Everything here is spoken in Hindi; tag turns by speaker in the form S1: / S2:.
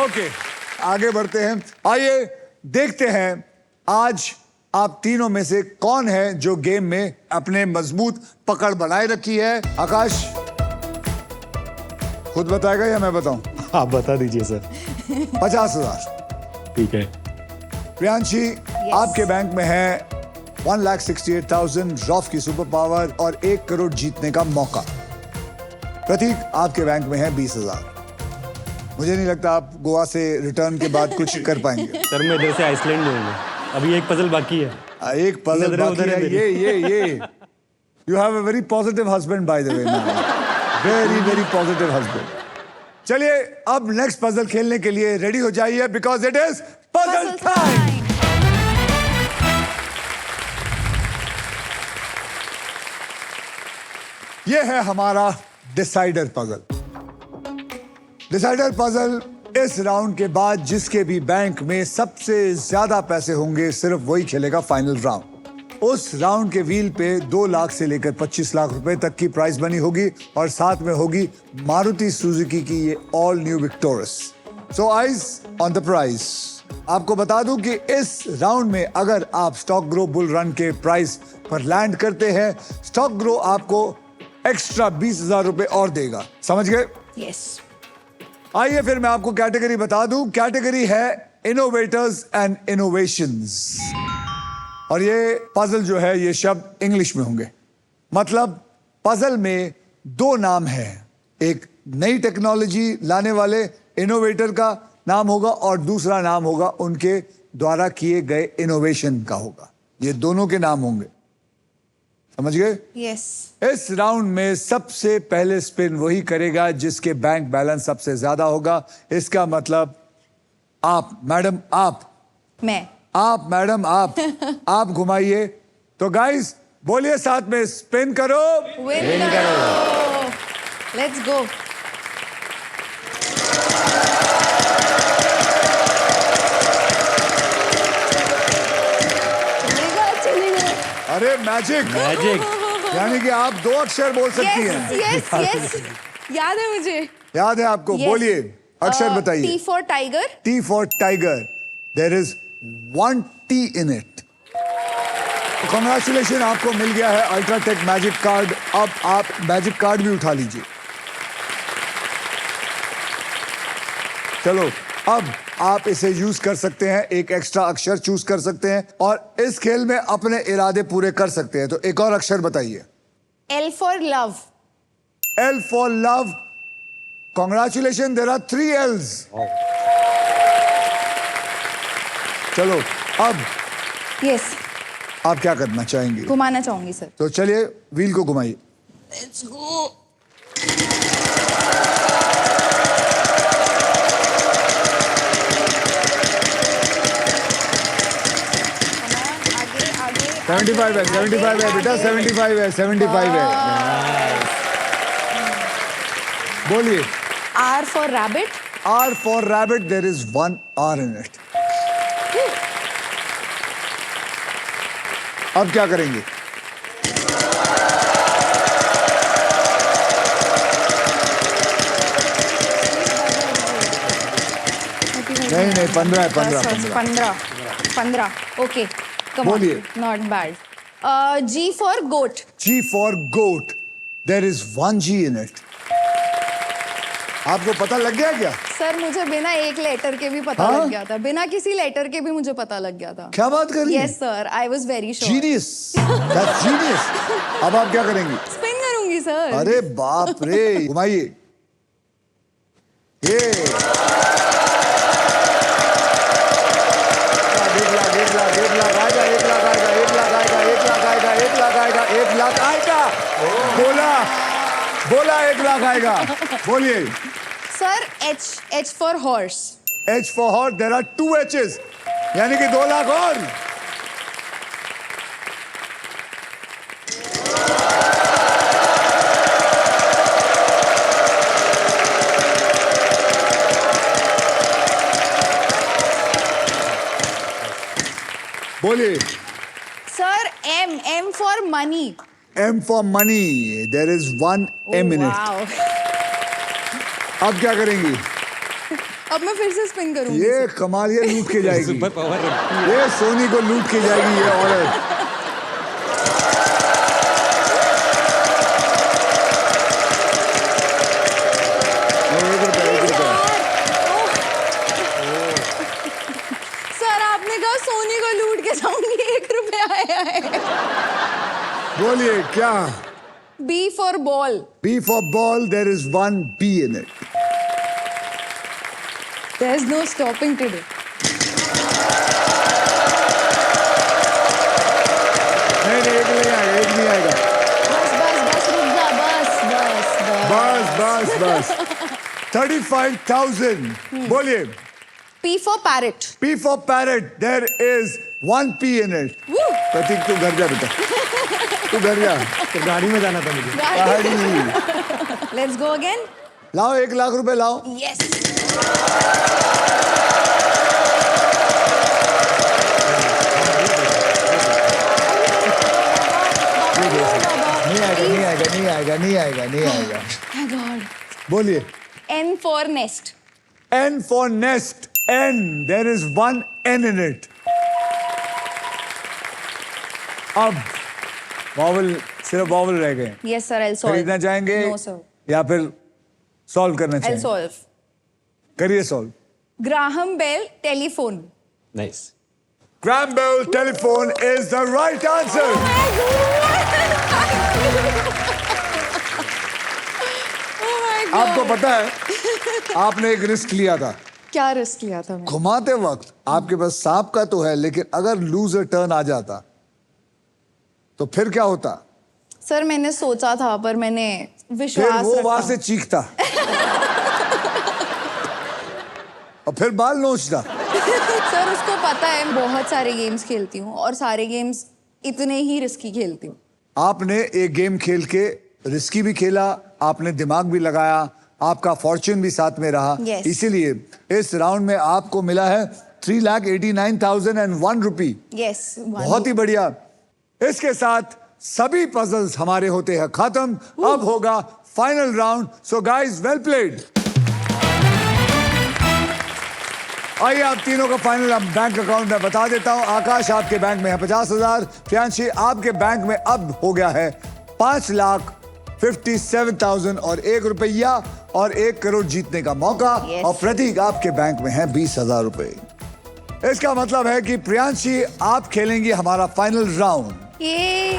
S1: ओके, आगे बढ़ते हैं। आइए देखते हैं आज आप तीनों में से कौन है जो गेम में अपने मजबूत पकड़ बनाए रखी है। आकाश खुद बताएगा या मैं बताऊं?
S2: आप बता दीजिए सर।
S1: 50,000।
S2: ठीक है।
S1: प्रियांशी आपके बैंक में है 1,68,000 रॉफ की सुपर पावर और 1 करोड़ जीतने का मौका। प्रतीक आपके बैंक में है 20,000। मुझे नहीं लगता आप गोवा से रिटर्न के बाद कुछ कर पाएंगे।
S2: सर मैं इधर से आइसलैंड जाऊंगा, अभी एक पजल बाकी है।
S1: एक पजल बाकी है। ये you have a very positive husband by the way. Very positive husband. चलिए अब नेक्स्ट पजल खेलने के लिए रेडी हो जाइए because it is puzzle time. ये है हमारा डिसाइडर पजल। डिसाइडर पजल इस राउंड के बाद जिसके भी बैंक में सबसे ज्यादा पैसे होंगे सिर्फ वही खेलेगा फाइनल राउंड। उस राउंड के व्हील पे 2 लाख से लेकर 25 लाख रुपए तक की प्राइस बनी होगी और साथ में होगी मारुति सुजुकी की ये all new Victoris. So eyes on the price. आपको बता दूं कि इस राउंड में अगर आप स्टॉक ग्रो बुल रन के प्राइस पर लैंड करते हैं, स्टॉक ग्रो आपको एक्स्ट्रा 20,000 रुपए और देगा। समझ गए?
S3: यस।
S1: आइए फिर मैं आपको कैटेगरी बता दूं। कैटेगरी है इनोवेटर्स एंड इनोवेशंस और ये पजल जो है ये शब्द इंग्लिश में होंगे। मतलब पजल में 2 नाम है, एक नई टेक्नोलॉजी लाने वाले इनोवेटर का नाम होगा और दूसरा नाम होगा उनके द्वारा किए गए इनोवेशन का होगा। ये दोनों के नाम होंगे। समझ गए?
S3: यस।
S1: इस राउंड में सबसे पहले स्पिन वही करेगा जिसके बैंक बैलेंस सबसे ज्यादा होगा। इसका मतलब आप मैडम, आप मैडम, आप घुमाइए। तो गाइस बोलिए साथ में, स्पिन करो,
S3: विन करो। Let's go.
S1: अरे मैजिक यानी कि आप 2 अक्षर बोल सकती हैं।
S3: यस याद है मुझे।
S1: याद है आपको? बोलिए, अक्षर बताइए।
S3: T for tiger.
S1: T for tiger. There is 1 T in it. Congratulations, आपको मिल गया है अल्ट्राटेक मैजिक कार्ड। अब आप मैजिक कार्ड भी उठा लीजिए। चलो अब आप इसे यूज कर सकते हैं, एक एक्स्ट्रा अक्षर चूज कर सकते हैं और इस खेल में अपने इरादे पूरे कर सकते हैं। तो एक और अक्षर बताइए।
S3: L for love.
S1: L for love. Congratulations, there are 3 L's. चलो अब
S3: यस।
S1: आप क्या करना चाहेंगे?
S3: घुमाना चाहूंगी सर।
S1: तो चलिए व्हील को घुमाइए।
S3: Let's go. आगे
S1: 75 है, 75 है बेटा, 75 है, 75 है। बोलिए।
S3: R for rabbit.
S1: R for rabbit. There is 1 R in it. अब क्या करेंगे? नहीं 15 है,
S3: 15 ओके।
S1: बोलिए।
S3: Not bad. G for goat.
S1: G for goat. There is 1 G in it. आपको पता लग गया क्या?
S3: सर मुझे बिना एक लेटर के भी पता लग गया था, बिना किसी लेटर के भी मुझे पता लग गया था।
S1: क्या बात कर रही हैं?
S3: Yes sir, I was very sure.
S1: Genius, that's genius. अब आप क्या करेंगी?
S3: स्पिन करूंगी सर।
S1: अरे बाप रे, घुमाइए। ये 1 लाख आएगा, 1 लाख आएगा, 1 लाख आएगा, 1 लाख आएगा, 1 लाख आएगा, 1 लाख आएगा। बोला 1 लाख आएगा। बोलिए।
S3: Sir H for horse.
S1: H for horse. There are 2 H's. यानी कि 2 लाख और। बोलिए।
S3: Sir M for money.
S1: M for money. There is 1 M in it.
S3: Wow.
S1: अब क्या करेंगी?
S3: अब मैं फिर से स्पिन करूंगी
S1: ये कमाल, ये लूट के जाएगी,
S2: सुपर पावर रखती है।
S1: ये सोनी को लूट के जाएगी ये औरत।
S3: सर आपने कहा सोनी को लूट के जाऊंगी, 1 रुपया आया है।
S1: बोलिए क्या?
S3: B for ball.
S1: B for ball, there is one B in it.
S3: There's no stopping today.
S1: नहीं, एक नहीं आएगा, एक नहीं आएगा।
S3: बस रुक जा, बस।
S1: 35,000. बोलिए।
S3: P for parrot.
S1: P for parrot, there is one P in it.
S3: Woo!
S1: प्रतीक तू घर जा बेटा, तू घर जा।
S2: तो गाड़ी में जाना था मुझे।
S1: पहाड़ी।
S3: Let's go again.
S1: लाओ 1 लाख रुपए लाओ।
S3: Yes.
S1: नहीं आएगा।
S3: My God.
S1: बोलिए।
S3: N for nest.
S1: N for nest. N. There is one N in it. अब वॉवल, सिर्फ वॉवल रह गए।
S3: Yes sir, I'll solve.
S1: खरीदना चाहेंगे
S3: No sir.
S1: या फिर सॉल्व करना
S3: I'll
S1: चाहेंगे?
S3: solve.
S1: करिए solve.
S3: Graham Bell telephone.
S2: Nice.
S1: Graham Bell telephone is the right answer.
S3: Oh my God.
S1: आपको पता है, आपने एक रिस्क लिया था।
S3: क्या रिस्क लिया था मैंने?
S1: घुमाते वक्त आपके पास सांप का तो है, लेकिन अगर लूजर टर्न आ जाता तो फिर क्या होता?
S3: सर मैंने सोचा था पर मैंने
S1: फिर
S3: विश्वास
S1: वो
S3: रखा।
S1: वहां से चीखता और फिर बाल नोचता।
S3: सर उसको पता है मैं बहुत सारे गेम्स खेलती हूँ और सारे गेम्स इतने ही रिस्की खेलती हूँ।
S1: आपने एक गेम खेल के रिस्की भी खेला, आपने दिमाग भी लगाया, आपका फॉर्च्यून भी साथ में रहा।
S3: Yes.
S1: इसीलिए इस राउंड में आपको मिला है 3,89,001 रुपी।
S3: यस
S1: बहुत ही बढ़िया। इसके साथ सभी पजल्स हमारे होते हैं खत्म। अब होगा final round. So guys, well played. आइए आप तीनों का फाइनल बैंक अकाउंट में बता देता हूं। आकाश आपके बैंक में है 50,000। प्रियांशी आपके बैंक में अब हो गया है 5,57,000 और 1 रुपया और 1 करोड़ जीतने का मौका।
S3: Yes.
S1: और प्रतीक आपके बैंक में है 20,000 रुपए। इसका मतलब है कि प्रियांशी आप खेलेंगी हमारा फाइनल राउंड।
S3: ये